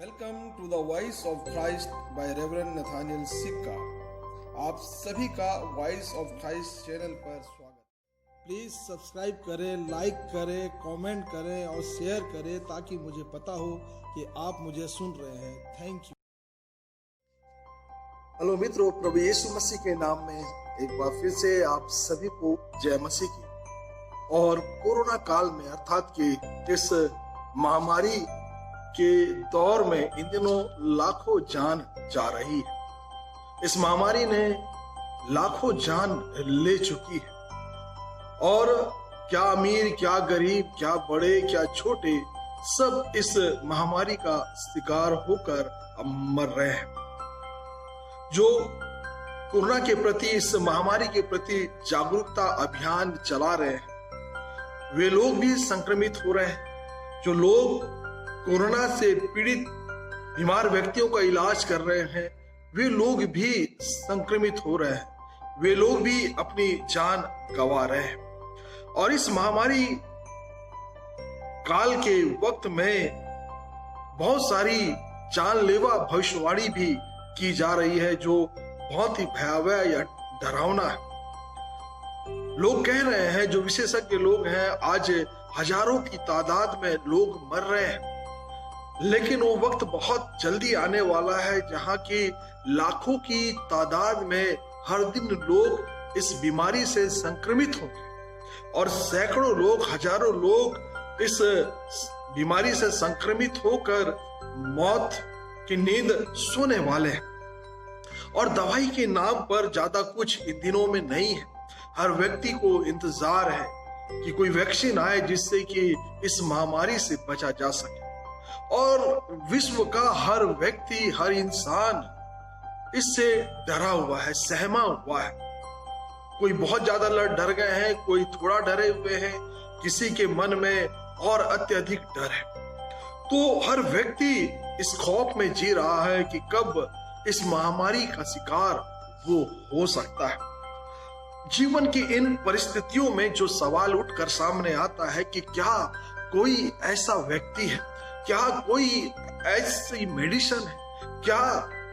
Welcome to the voice of Christ by reverend Nathaniel Sikka. आप सभी का वॉइस ऑफ क्राइस्ट चैनल पर स्वागत। प्लीज सब्सक्राइब करें, लाइक करें, कमेंट करें और शेयर करें ताकि मुझे पता हो कि आप मुझे सुन रहे हैं। Thank you. हेलो मित्रों, प्रभु यीशु मसीह के नाम में एक बार फिर से आप सभी को जय मसीह की। और कोरोना काल में अर्थात कि इस महामारी के दौर में इन दिनों लाखों जान जा रही है। इस महामारी ने लाखों जान ले चुकी है और क्या अमीर, क्या गरीब, क्या बड़े, क्या छोटे, सब इस महामारी का शिकार होकर मर रहे हैं। जो कोरोना के प्रति, इस महामारी के प्रति जागरूकता अभियान चला रहे हैं, वे लोग भी संक्रमित हो रहे हैं। जो लोग कोरोना से पीड़ित बीमार व्यक्तियों का इलाज कर रहे हैं, वे लोग भी संक्रमित हो रहे हैं, वे लोग भी अपनी जान गंवा रहे हैं। और इस महामारी काल के वक्त में बहुत सारी जानलेवा भविष्यवाणी भी की जा रही है, जो बहुत ही भयावह या डरावना है। लोग कह रहे हैं, जो विशेषज्ञ लोग हैं, आज हजारों की तादाद में लोग मर रहे हैं, लेकिन वो वक्त बहुत जल्दी आने वाला है जहां की लाखों की तादाद में हर दिन लोग इस बीमारी से संक्रमित होंगे और सैकड़ों लोग, हजारों लोग इस बीमारी से संक्रमित होकर मौत की नींद सोने वाले हैं। और दवाई के नाम पर ज्यादा कुछ इन दिनों में नहीं है। हर व्यक्ति को इंतजार है कि कोई वैक्सीन आए जिससे कि इस महामारी से बचा जा सके। और विश्व का हर व्यक्ति, हर इंसान इससे डरा हुआ है, सहमा हुआ है। कोई बहुत ज्यादा डर गए हैं, कोई थोड़ा डरे हुए हैं, किसी के मन में और अत्यधिक डर है। तो हर व्यक्ति इस खौफ में जी रहा है कि कब इस महामारी का शिकार वो हो सकता है। जीवन की इन परिस्थितियों में जो सवाल उठकर सामने आता है कि क्या कोई ऐसा व्यक्ति है, क्या कोई ऐसी मेडिसिन है, क्या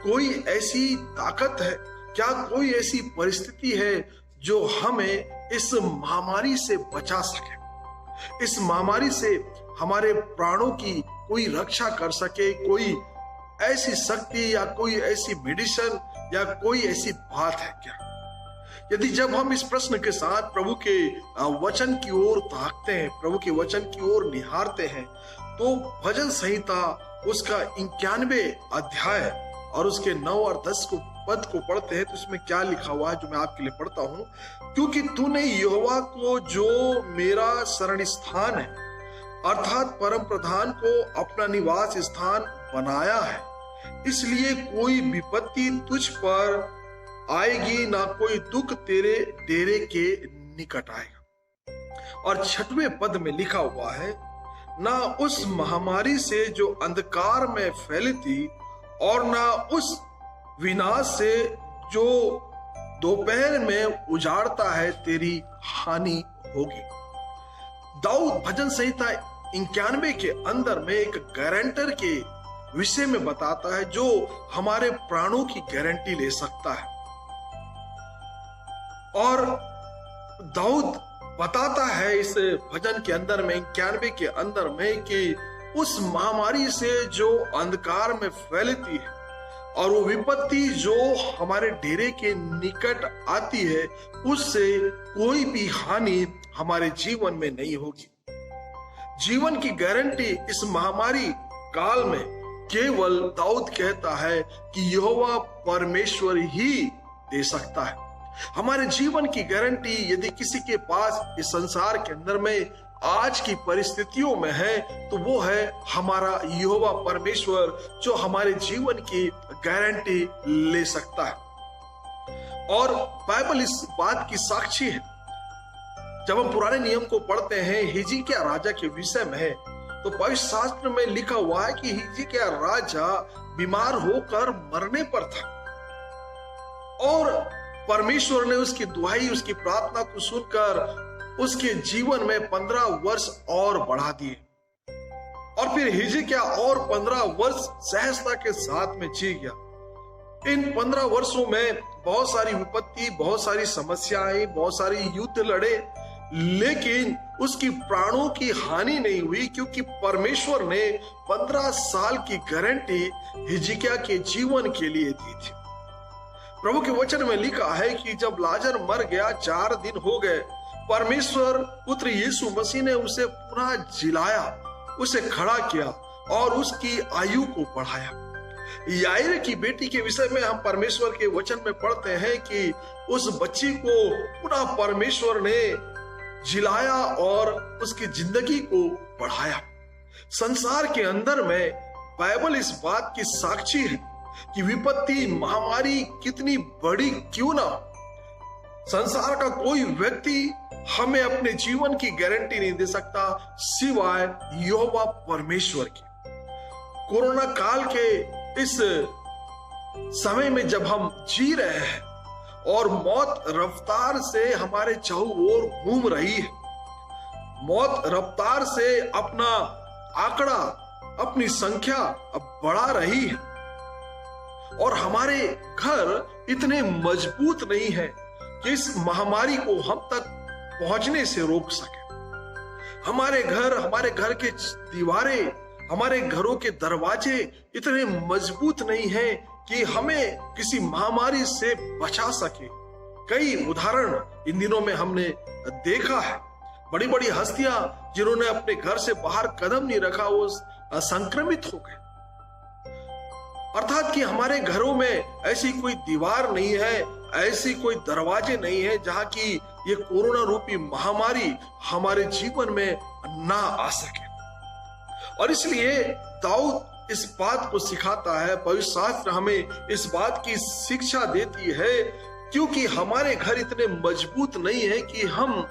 कोई ऐसी ताकत है, क्या कोई ऐसी परिस्थिति है जो हमें इस महामारी से बचा सके, इस महामारी से हमारे प्राणों की कोई रक्षा कर सके। कोई ऐसी शक्ति या कोई ऐसी मेडिसिन या कोई ऐसी बात है क्या? यदि जब हम इस प्रश्न के साथ प्रभु के वचन की ओर ताकते हैं, प्रभु के वचन की ओर निहारते हैं, तो भजन संहिता उसका 91 अध्याय और उसके 9 और 10 पद को पढ़ते हैं तो इसमें क्या लिखा हुआ है, जो मैं आपके लिए पढ़ता हूं। क्योंकि तूने यहोवा को, जो मेरा शरण स्थान है, अर्थात परम प्रधान को अपना निवास स्थान बनाया है, इसलिए कोई विपत्ति तुझ पर आएगी, ना कोई दुख तेरे डेरे के निकट आएगा। और 6वें पद में लिखा हुआ है, ना उस महामारी से जो अंधकार में फैली थी और ना उस विनाश से जो दोपहर में उजाड़ता है तेरी हानि होगी। दाऊद भजन संहिता 91 के अंदर में एक गारंटर के विषय में बताता है, जो हमारे प्राणों की गारंटी ले सकता है। और दाऊद बताता है इस भजन के अंदर में, 91 के अंदर में, कि उस महामारी से जो अंधकार में फैलती है और वो विपत्ति जो हमारे डेरे के निकट आती है, उससे कोई भी हानि हमारे जीवन में नहीं होगी। जीवन की गारंटी इस महामारी काल में केवल दाऊद कहता है कि यहोवा परमेश्वर ही दे सकता है। हमारे जीवन की गारंटी यदि किसी के पास इस संसार के अंदर में आज की परिस्थितियों में है, तो वो है हमारा यहोवा परमेश्वर, जो हमारे जीवन की गारंटी ले सकता है। और बाइबल इस बात की साक्षी है। जब हम पुराने नियम को पढ़ते हैं, हिजकिय्याह राजा के विषय में है, तो पवित्र शास्त्र में लिखा हुआ है कि हिजकिय्याह राजा बीमार होकर मरने पर था और परमेश्वर ने उसकी दुहाई, उसकी प्रार्थना को सुनकर उसके जीवन में 15 वर्ष और बढ़ा दिए। और फिर हिजकिय्याह और 15 वर्ष सहजता के साथ में जी गया। इन 15 वर्षों में बहुत सारी विपत्ति, बहुत सारी समस्याएं, बहुत सारी युद्ध लड़े, लेकिन उसकी प्राणों की हानि नहीं हुई, क्योंकि परमेश्वर ने 15 साल की गारंटी हिजकिय्याह के जीवन के लिए दी थी। प्रभु के वचन में लिखा है कि जब लाजर मर गया, 4 दिन हो गए, परमेश्वर पुत्र यीशु मसीह ने उसे पुनः जिलाया, उसे खड़ा किया और उसकी आयु को बढ़ाया। याईर की बेटी के विषय में हम परमेश्वर के वचन में पढ़ते हैं कि उस बच्ची को पुनः परमेश्वर ने जिलाया और उसकी जिंदगी को बढ़ाया। संसार के अंदर में बाइबल इस बात की साक्षी है कि विपत्ति, महामारी कितनी बड़ी क्यों ना, संसार का कोई व्यक्ति हमें अपने जीवन की गारंटी नहीं दे सकता सिवाय यहोवा परमेश्वर की। कोरोना काल के इस समय में जब हम जी रहे हैं और मौत रफ्तार से हमारे चारों ओर घूम रही है, मौत रफ्तार से अपना आंकड़ा, अपनी संख्या बढ़ा रही है, और हमारे घर इतने मजबूत नहीं है कि इस महामारी को हम तक पहुंचने से रोक सके। हमारे घर के दीवारें, हमारे घरों के दरवाजे इतने मजबूत नहीं हैं कि हमें किसी महामारी से बचा सके। कई उदाहरण इन दिनों में हमने देखा है। बड़ी बड़ी हस्तियां जिन्होंने अपने घर से बाहर कदम नहीं रखा, वो संक्रमित हो गए। अर्थात कि हमारे घरों में ऐसी कोई दीवार नहीं है, ऐसी कोई दरवाजे नहीं है जहां की ये कोरोना रूपी महामारी हमारे जीवन में ना आ सके। और इसलिए दाऊद इस बात को सिखाता है, पवित्र शास्त्र हमें इस बात की शिक्षा देती है, क्योंकि हमारे घर इतने मजबूत नहीं है कि हम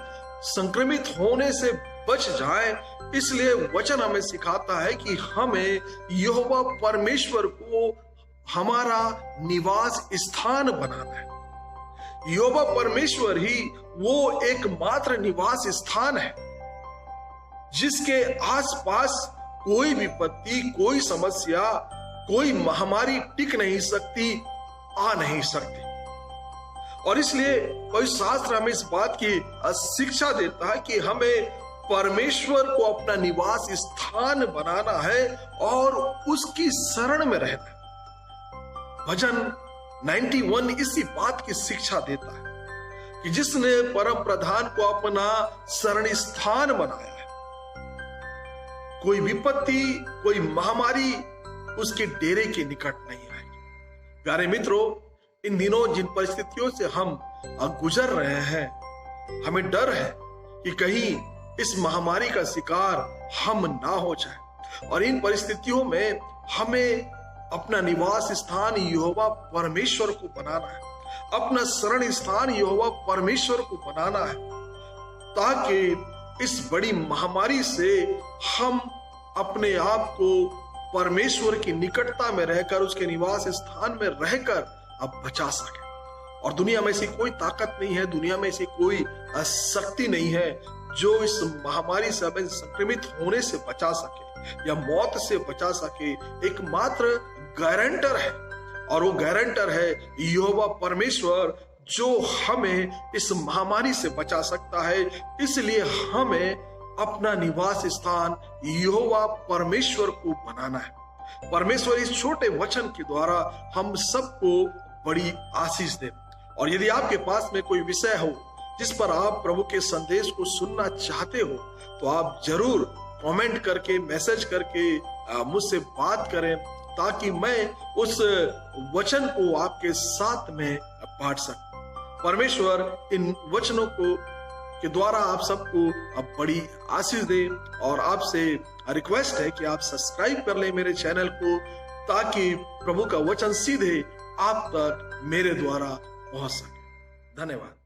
संक्रमित होने से बच जाएं। इसलिए वचन हमें सिखाता है कि हमें यहोवा परमेश्वर को हमारा निवास स्थान बनाना है। यहोवा परमेश्वर ही वो एकमात्र निवास स्थान है जिसके आसपास कोई विपत्ति, कोई समस्या, कोई महामारी टिक नहीं सकती, आ नहीं सकती। और इसलिए पवित्र शास्त्र हमें इस बात की शिक्षा देता है कि हमें परमेश्वर को अपना निवास स्थान बनाना है और उसकी शरण में रहना है। भजन 91 इसी बात की शिक्षा देता है कि जिसने परम प्रधान को अपना शरण स्थान बनाया है, कोई विपत्ति, कोई महामारी उसके डेरे के निकट नहीं आएगी। प्यारे मित्रों, इन दिनों जिन परिस्थितियों से हम गुजर रहे हैं, हमें डर है कि कहीं इस महामारी का शिकार हम ना हो जाए। और इन परिस्थितियों में हमें अपना निवास स्थान यहोवा परमेश्वर को बनाना है, अपना शरण स्थान यहोवा परमेश्वर को बनाना है, ताकि इस बड़ी महामारी से हम अपने आप को परमेश्वर की निकटता में रहकर, उसके निवास स्थान में रहकर अब बचा सके। और दुनिया में ऐसी कोई ताकत नहीं है, दुनिया में ऐसी कोई शक्ति नहीं है जो इस महामारी से हमें संक्रमित होने से बचा सके या मौत से बचा सके। एकमात्र गारंटर है, और वो गारंटर है यहोवा परमेश्वर, जो हमें इस महामारी से बचा सकता है। इसलिए हमें अपना निवास स्थान यहोवा परमेश्वर को बनाना है। परमेश्वर इस छोटे वचन के द्वारा हम सबको बड़ी आशीष दे। और यदि आपके पास में कोई विषय हो जिस पर आप प्रभु के संदेश को सुनना चाहते हो, तो आप जरूर कमेंट करके, मैसेज करके मुझसे बात करें, ताकि मैं उस वचन को आपके साथ में बांट सकूं। परमेश्वर इन वचनों को के द्वारा आप सबको अब बड़ी आशीष दे। और आपसे रिक्वेस्ट है कि आप सब्सक्राइब कर लें मेरे चैनल को, ताकि प्रभु का वचन सीधे आप तक मेरे द्वारा पहुंच सके। धन्यवाद।